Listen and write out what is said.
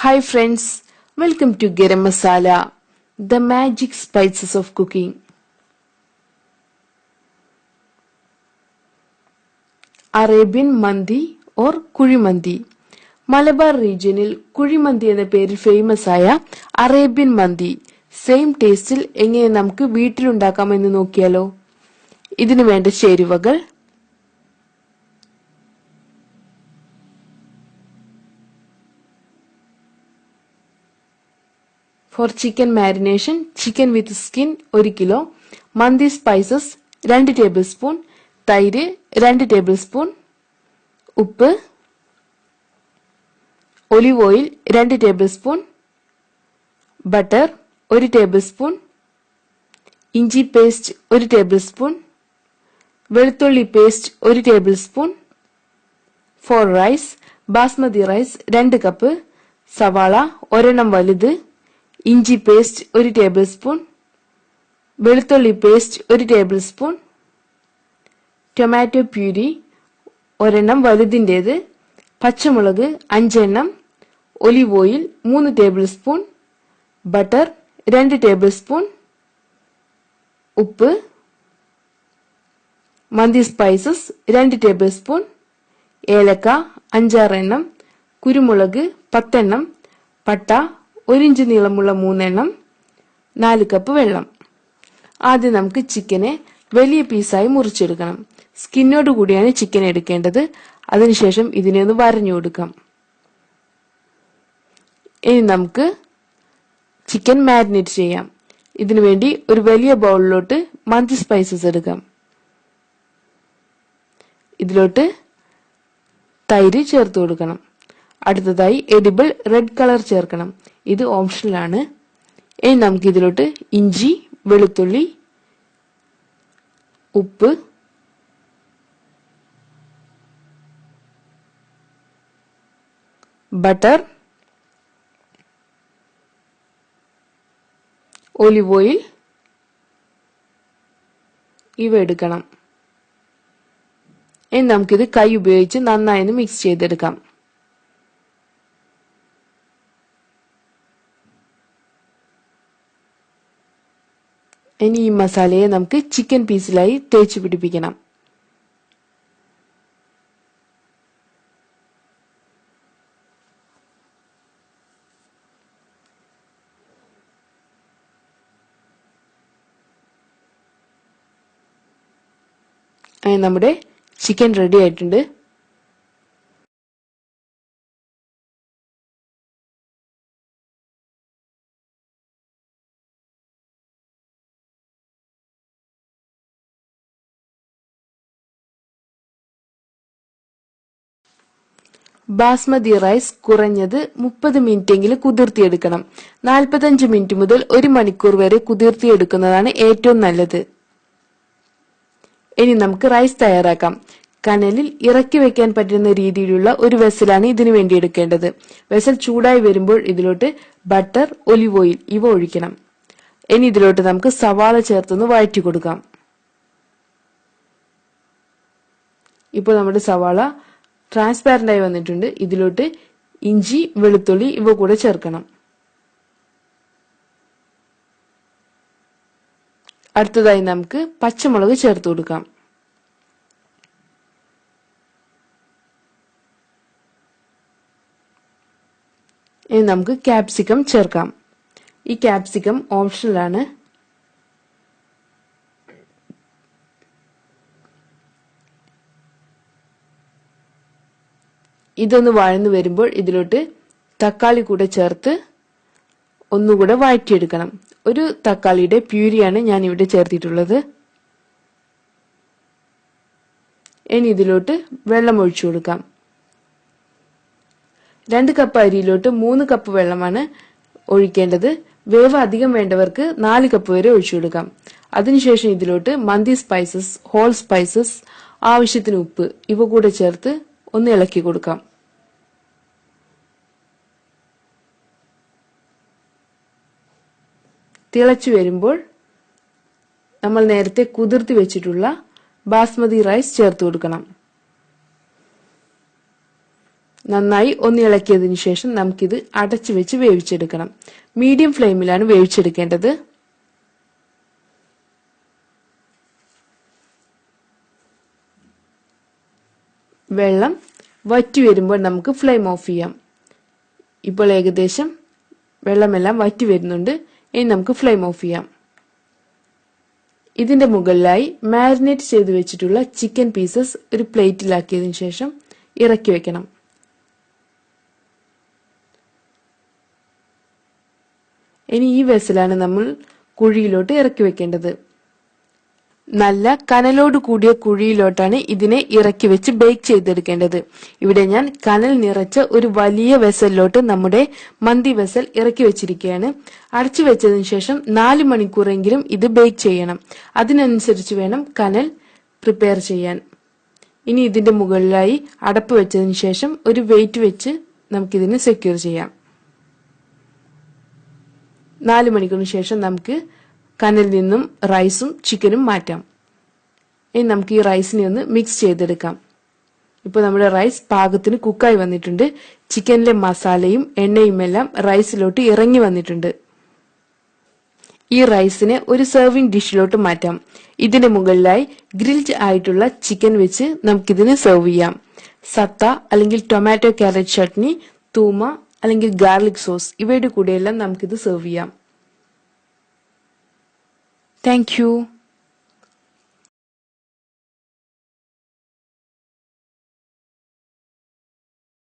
Hi friends, welcome to Garam Masala, the magic spices of cooking. Arabian Mandi or Kurimandi. Malabar റീജിയനിൽ കുഴിമന്തി എന്ന പേരിൽ famous ആയ Arabian മന്തി same ടേസ്റ്റിൽ എങ്ങനെ നമുക്ക് വീട്ടിലുണ്ടാക്കാമെന്ന് നോക്കിയാലോ. ഇതിനു വേണ്ട ചേരുവകൾ: For chicken marination, chicken with skin 1 kilo, mandi spices 2 tablespoon, തൈര് 2 ടേബിൾ സ്പൂൺ, ഉപ്പ്, olive oil 2 tablespoon, butter 1 tablespoon, ഇഞ്ചി പേസ്റ്റ് 1 ടേബിൾ സ്പൂൺ, വെളുത്തുള്ളി paste 1 tablespoon. For rice, basmati rice 2 cup, സവാള 1 വലുത്, ഇഞ്ചി പേസ്റ്റ് 1 ടേബിൾ സ്പൂൺ, വെളുത്തുള്ളി paste 1 tablespoon, tomato puree 1 വലുതിൻ്റേത്, പച്ചമുളക് 5, olive oil 3 tablespoon, butter 2 tablespoon, ഉപ്പ്, mandi spices 2 table spoon, ഏലക്ക 5-6, കുരുമുളക് 10, പട്ട 1 ഇഞ്ച് നീളമുള്ള 3, 4 കപ്പ് വെള്ളം. ആദ്യം നമുക്ക് ചിക്കനെ വലിയ പീസായി മുറിച്ചെടുക്കണം. സ്കിന്നോട് കൂടിയാണ് ചിക്കൻ എടുക്കേണ്ടത്. അതിനുശേഷം ഇതിനെ ഒന്ന് വരഞ്ഞു കൊടുക്കാം. ഇനി നമുക്ക് ചിക്കൻ മാരിനേറ്റ് ചെയ്യാം. ഇതിനു വേണ്ടി ഒരു വലിയ ബൗളിലോട്ട് മന്തി സ്പൈസസ് എടുക്കാം. ഇതിലോട്ട് തൈര് ചേർത്ത് കൊടുക്കണം. അടുത്തതായി എഡിബിൾ റെഡ് കളർ ചേർക്കണം. ഇത് ഓപ്ഷണൽ ആണ്. ഇനി നമുക്ക് ഇതിലോട്ട് ഇഞ്ചി, വെളുത്തുള്ളി, ഉപ്പ്, ബട്ടർ, ഒലിവ് ഓയിൽ ഇവ എടുക്കണം. ഇനി നമുക്കിത് കൈ ഉപയോഗിച്ച് നന്നായി മിക്സ് ചെയ്തെടുക്കാം. ഇനി ഈ മസാലയെ നമുക്ക് ചിക്കൻ പീസിലായി തേച്ച് പിടിപ്പിക്കണം. നമ്മുടെ ചിക്കൻ റെഡി ആയിട്ടുണ്ട്. ബാസ്മതി റൈസ് കുറഞ്ഞത് 30 മിനിറ്റെങ്കിലും കുതിർത്തിയെടുക്കണം. 45 മിനിറ്റ് മുതൽ 1 മണിക്കൂർ വരെ കുതിർത്തിയെടുക്കുന്നതാണ് ഏറ്റവും നല്ലത്. ഇനി നമുക്ക് റൈസ് തയ്യാറാക്കാം. കനലിൽ ഇറക്കി വെക്കാൻ പറ്റുന്ന രീതിയിലുള്ള ഒരു വെസലാണ് ഇതിനു വേണ്ടി എടുക്കേണ്ടത്. വെസൽ ചൂടായി വരുമ്പോൾ ഇതിലോട്ട് ബട്ടർ, ഒലിവ് ഓയിൽ ഇവ ഒഴിക്കണം. ഇനി ഇതിലോട്ട് നമുക്ക് സവാള ചേർത്തൊന്ന് വഴറ്റി കൊടുക്കാം. ഇപ്പോൾ നമ്മുടെ സവാള ട്രാൻസ്പാരന്റ് ആയി വന്നിട്ടുണ്ട്. ഇതിലോട്ട് ഇഞ്ചി, വെളുത്തുള്ളി ഇവ കൂടെ ചേർക്കണം. അടുത്തതായി നമുക്ക് പച്ചമുളക് ചേർത്ത് കൊടുക്കാം. ഇനി നമുക്ക് ക്യാപ്സിക്കം ചേർക്കാം. ഈ ക്യാപ്സിക്കം ഓപ്ഷണൽ ആണ്. ഇതൊന്ന് വഴന്നു വരുമ്പോൾ ഇതിലോട്ട് തക്കാളി കൂടെ ചേർത്ത് ഒന്നുകൂടെ വഴറ്റിയെടുക്കണം. ഒരു തക്കാളിയുടെ പ്യൂരിയാണ് ഞാൻ ഇവിടെ ചേർത്തിട്ടുള്ളത്. ഇനി ഇതിലോട്ട് വെള്ളം ഒഴിച്ചു കൊടുക്കാം. 2 കപ്പ് അരിയിലോട്ട് 3 കപ്പ് വെള്ളമാണ് ഒഴിക്കേണ്ടത്. വേവ് അധികം വേണ്ടവർക്ക് 4 കപ്പ് വരെ ഒഴിച്ചു കൊടുക്കാം. അതിനുശേഷം ഇതിലോട്ട് മന്തി സ്പൈസസ്, ഹോൾ സ്പൈസസ്, ആവശ്യത്തിന് ഉപ്പ് ഇവ കൂടെ ചേർത്ത് ഒന്ന് ഇളക്കി കൊടുക്കാം. തിളച്ചു വരുമ്പോൾ നമ്മൾ നേരത്തെ കുതിർത്തി വെച്ചിട്ടുള്ള ബാസ്മതി റൈസ് ചേർത്ത് കൊടുക്കണം. നന്നായി ഒന്ന് ഇളക്കിയതിനു ശേഷം നമുക്കിത് അടച്ചു വെച്ച് വേവിച്ചെടുക്കണം. മീഡിയം ഫ്ലെയിമിലാണ് വേവിച്ചെടുക്കേണ്ടത്. വെള്ളം വറ്റി വരുമ്പോൾ നമുക്ക് ഫ്ലെയിം ഓഫ് ചെയ്യാം. ഇപ്പോൾ ഏകദേശം വെള്ളമെല്ലാം വറ്റി വരുന്നുണ്ട്. ഇനി നമുക്ക് ഫ്ലെയിം ഓഫ് ചെയ്യാം. ഇതിന്റെ മുകളിലായി മാരിനേറ്റ് ചെയ്ത് വെച്ചിട്ടുള്ള ചിക്കൻ പീസസ് ഒരു പ്ലേറ്റിലാക്കിയതിനു ശേഷം ഇറക്കി വെക്കണം. ഇനി ഈ വെസലാണ് നമ്മൾ കുഴിയിലോട്ട് ഇറക്കി വെക്കേണ്ടത്. നല്ല കനലോട് കൂടിയ കുഴിയിലോട്ടാണ് ഇതിനെ ഇറക്കി വെച്ച് ബേക്ക് ചെയ്തെടുക്കേണ്ടത്. ഇവിടെ ഞാൻ കനൽ നിറച്ച ഒരു വലിയ വെസലിലോട്ട് നമ്മുടെ മന്തി വെസൽ ഇറക്കി വെച്ചിരിക്കുകയാണ്. അടച്ചു വെച്ചതിന് ശേഷം 4 മണിക്കൂറെങ്കിലും ഇത് ബേക്ക് ചെയ്യണം. അതിനനുസരിച്ച് വേണം കനൽ പ്രിപ്പയർ ചെയ്യാൻ. ഇനി ഇതിന്റെ മുകളിലായി അടപ്പ് വെച്ചതിന് ശേഷം ഒരു വെയിറ്റ് വെച്ച് നമുക്കിതിനെ സെക്യൂർ ചെയ്യാം. 4 മണിക്കൂറിന് ശേഷം നമുക്ക് കനലിൽ നിന്നും റൈസും ചിക്കനും മാറ്റാം. ഇനി നമുക്ക് ഈ റൈസിനെ ഒന്ന് മിക്സ് ചെയ്തെടുക്കാം. ഇപ്പോൾ നമ്മുടെ റൈസ് പാകത്തിന് കുക്കായി വന്നിട്ടുണ്ട്. ചിക്കനിലെ മസാലയും എണ്ണയും എല്ലാം റൈസിലോട്ട് ഇറങ്ങി വന്നിട്ടുണ്ട്. ഈ റൈസിനെ ഒരു സെർവിംഗ് ഡിഷിലോട്ട് മാറ്റാം. ഇതിന്റെ മുകളിലായി ഗ്രിൽഡ് ആയിട്ടുള്ള ചിക്കൻ വെച്ച് നമുക്കിതിനെ സെർവ് ചെയ്യാം. സത്ത അല്ലെങ്കിൽ ടൊമാറ്റോ ക്യാരറ്റ് ചട്നി, തൂമ അല്ലെങ്കിൽ ഗാർലിക് സോസ് ഇവയുടെ കൂടെയെല്ലാം നമുക്കിത് സെർവ് ചെയ്യാം. Thank you.